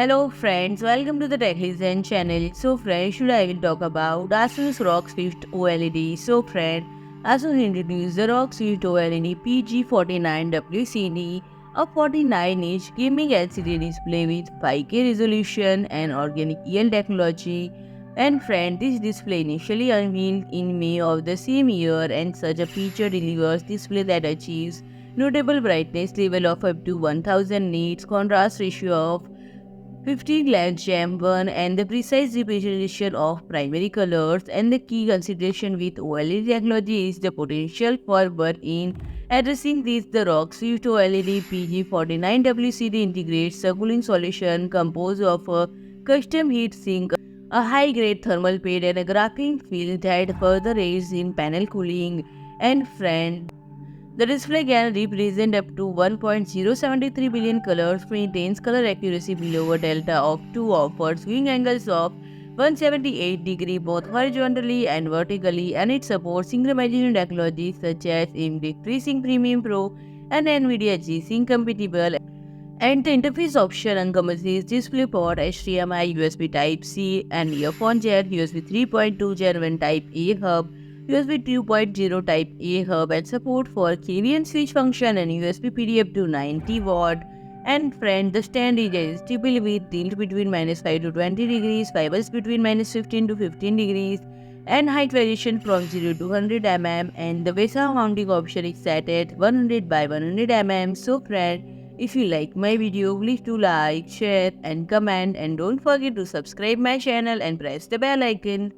Hello friends, welcome to the TechListen channel. So friends, today I will talk about ASUS ROG Swift OLED. So friend, ASUS introduced the ROG Swift OLED PG49WCD, a 49-inch gaming LCD display with 5K resolution and organic EL technology. And friend, this display initially unveiled in May of the same year, and such a feature delivers display that achieves notable brightness level of up to 1000 nits, contrast ratio of 15 glance gem 1 and the precise representation of primary colors. And the key consideration with OLED technology is the potential for burn in addressing this. The ROG Swift OLED PG49WCD integrates a cooling solution composed of a custom heat sink, a high-grade thermal pad and a graphene film that further aids in panel cooling. And friend, the display can represent up to 1.073 billion colors, maintains color accuracy below a delta of 2, offers viewing angles of 178 degree both horizontally and vertically, and it supports synchronization technologies such as AMD FreeSync Premium Pro and NVIDIA G-Sync compatible. And the interface option encompasses DisplayPort, HDMI, USB Type-C, and earphone jack, USB 3.2 Gen 1 Type-A hub, USB 2.0 Type-A hub, and support for carry and switch function and USB PD up to 90 watt. And friend, the stand is adjustable with tilt between -5 to 20 degrees, swivels between -15 to 15 degrees, and height variation from 0 to 100 mm, and the VESA mounting option is set at 100 by 100 mm. So friend, if you like my video, please do like, share and comment, and don't forget to subscribe my channel and press the bell icon.